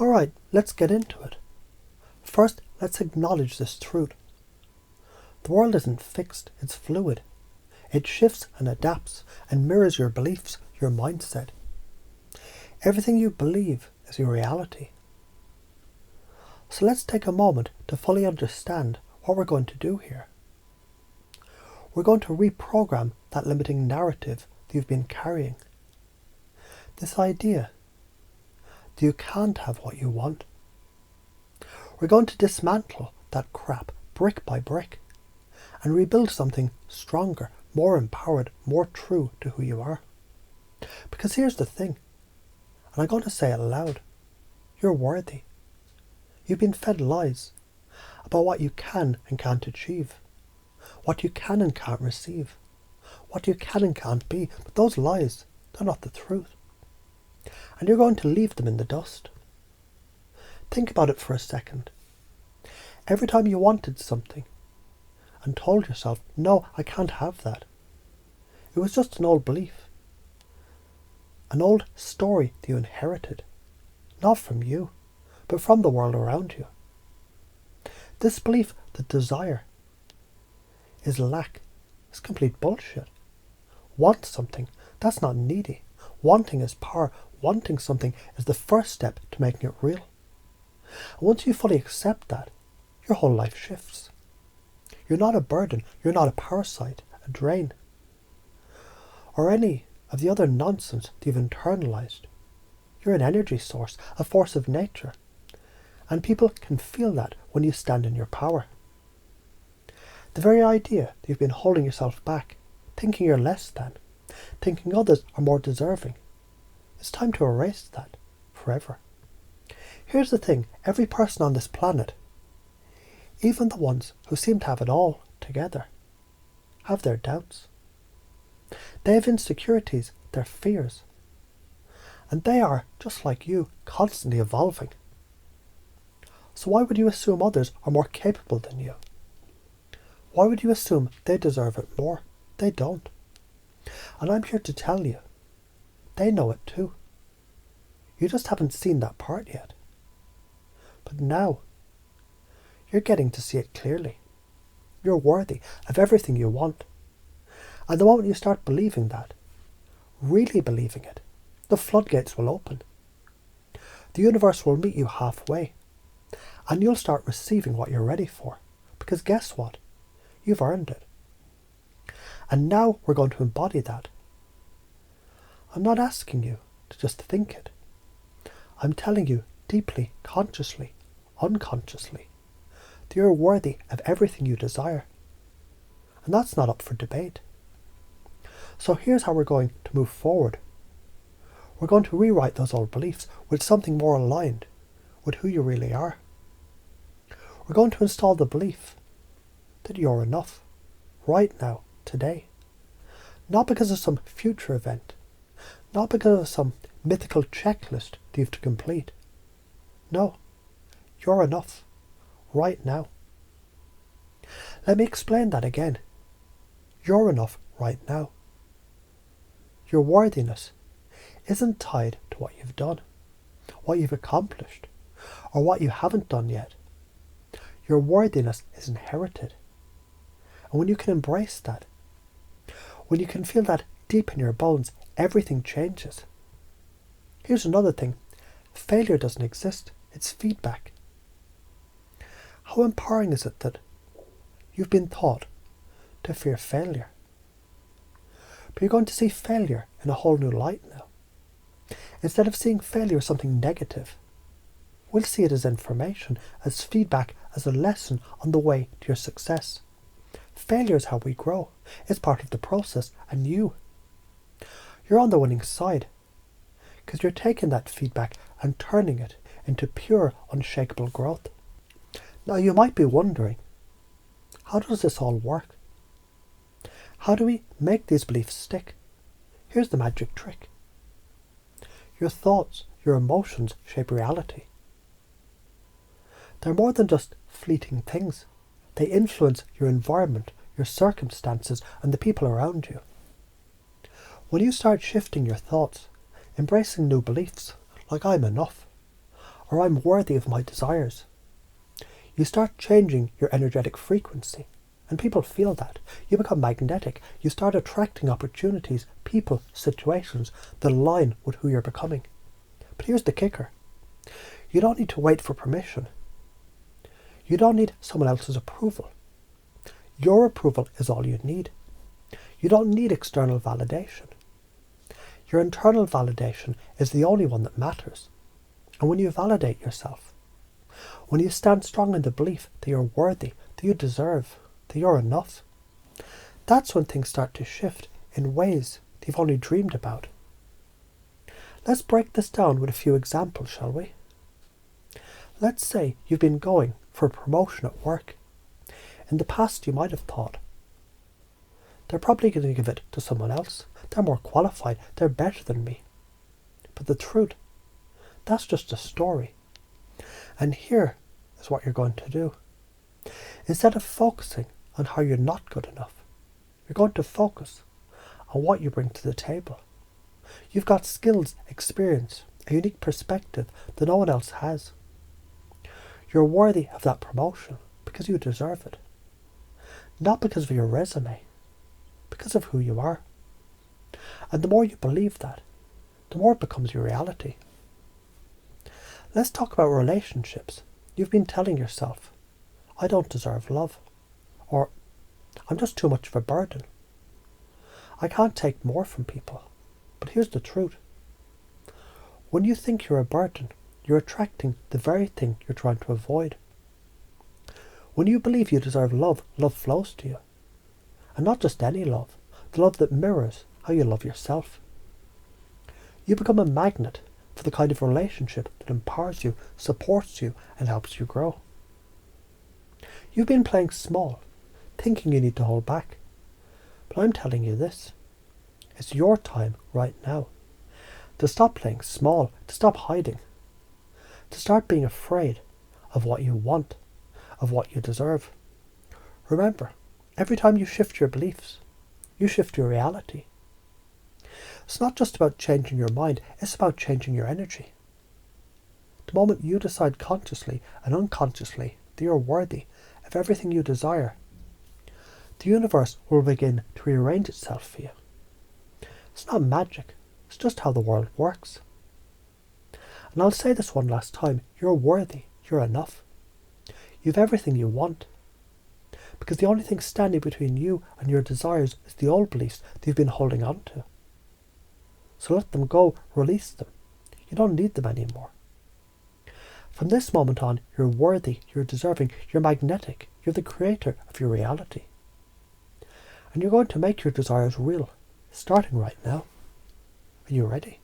Alright, let's get into it. First, let's acknowledge this truth. The world isn't fixed, it's fluid. It shifts and adapts and mirrors your beliefs, your mindset. Everything you believe is your reality. So let's take a moment to fully understand what we're going to do here. We're going to reprogram that limiting narrative that you've been carrying. This idea that you can't have what you want. We're going to dismantle that crap brick by brick and rebuild something stronger, more empowered, more true to who you are. Because here's the thing, and I'm going to say it loud, you're worthy. You've been fed lies about what you can and can't achieve, what you can and can't receive, what you can and can't be, but those lies, they're not the truth. And you're going to leave them in the dust. Think about it for a second. Every time you wanted something and told yourself, no, I can't have that, it was just an old belief, an old story that you inherited, not from you, but from the world around you. This belief that desire is lack is complete bullshit. Want something, that's not needy. Wanting is power. Wanting something is the first step to making it real. And once you fully accept that, your whole life shifts. You're not a burden, you're not a parasite, a drain, or any of the other nonsense that you've internalized. You're an energy source, a force of nature. And people can feel that when you stand in your power. The very idea that you've been holding yourself back, thinking you're less than, thinking others are more deserving, it's time to erase that forever. Here's the thing, every person on this planet, even the ones who seem to have it all together, have their doubts. They have insecurities, their fears. And they are, just like you, constantly evolving. So why would you assume others are more capable than you? Why would you assume they deserve it more? They don't. And I'm here to tell you, they know it too. You just haven't seen that part yet. But now, you're getting to see it clearly. You're worthy of everything you want. And the moment you start believing that, really believing it, the floodgates will open. The universe will meet you halfway. And you'll start receiving what you're ready for. Because guess what? You've earned it. And now we're going to embody that. I'm not asking you to just think it. I'm telling you deeply, consciously, unconsciously, that you're worthy of everything you desire. And that's not up for debate. So here's how we're going to move forward. We're going to rewrite those old beliefs with something more aligned with who you really are. We're going to install the belief that you're enough, right now, today. Not because of some future event, not because of some mythical checklist that you have to complete. No, you're enough, right now. Let me explain that again. You're enough right now. Your worthiness isn't tied to what you've done, what you've accomplished, or what you haven't done yet. Your worthiness is inherited. And when you can embrace that, when you can feel that deep in your bones, everything changes. Here's another thing. Failure doesn't exist. It's feedback. How empowering is it that you've been taught to fear failure? But you're going to see failure in a whole new light now. Instead of seeing failure as something negative, we'll see it as information, as feedback, as a lesson on the way to your success. Failure is how we grow. It's part of the process, and you're on the winning side because you're taking that feedback and turning it into pure, unshakable growth. Now you might be wondering, how does this all work? How do we make these beliefs stick? Here's the magic trick. Your thoughts, your emotions shape reality. They're more than just fleeting things. They influence your environment, your circumstances, and the people around you. When you start shifting your thoughts, embracing new beliefs, like I'm enough, or I'm worthy of my desires. You start changing your energetic frequency, and people feel that. You become magnetic. You start attracting opportunities, people, situations that align with who you're becoming. But here's the kicker. You don't need to wait for permission. You don't need someone else's approval. Your approval is all you need. You don't need external validation. Your internal validation is the only one that matters. And when you validate yourself, when you stand strong in the belief that you're worthy, that you deserve, that you're enough, that's when things start to shift in ways that you've only dreamed about. Let's break this down with a few examples, shall we? Let's say you've been going for a promotion at work. In the past, you might have thought, they're probably going to give it to someone else. They're more qualified. They're better than me. But the truth, that's just a story. And here is what you're going to do. Instead of focusing on how you're not good enough, you're going to focus on what you bring to the table. You've got skills, experience, a unique perspective that no one else has. You're worthy of that promotion because you deserve it. Not because of your resume, because of who you are. And the more you believe that, the more it becomes your reality. Let's talk about relationships. You've been telling yourself, I don't deserve love. Or, I'm just too much of a burden. I can't take more from people. But here's the truth. When you think you're a burden, you're attracting the very thing you're trying to avoid. When you believe you deserve love, love flows to you. And not just any love, the love that mirrors how you love yourself. You become a magnet for the kind of relationship that empowers you, supports you, and helps you grow. You've been playing small, thinking you need to hold back. But I'm telling you this. It's your time right now to stop playing small, to stop hiding, to start being afraid of what you want, of what you deserve. Remember, every time you shift your beliefs, you shift your reality. It's not just about changing your mind, it's about changing your energy. The moment you decide consciously and unconsciously that you're worthy of everything you desire, the universe will begin to rearrange itself for you. It's not magic, it's just how the world works. And I'll say this one last time, you're worthy, you're enough. You've everything you want. Because the only thing standing between you and your desires is the old beliefs that you've been holding on to. So let them go, release them. You don't need them anymore. From this moment on, you're worthy, you're deserving, you're magnetic, you're the creator of your reality. And you're going to make your desires real, starting right now. Are you ready?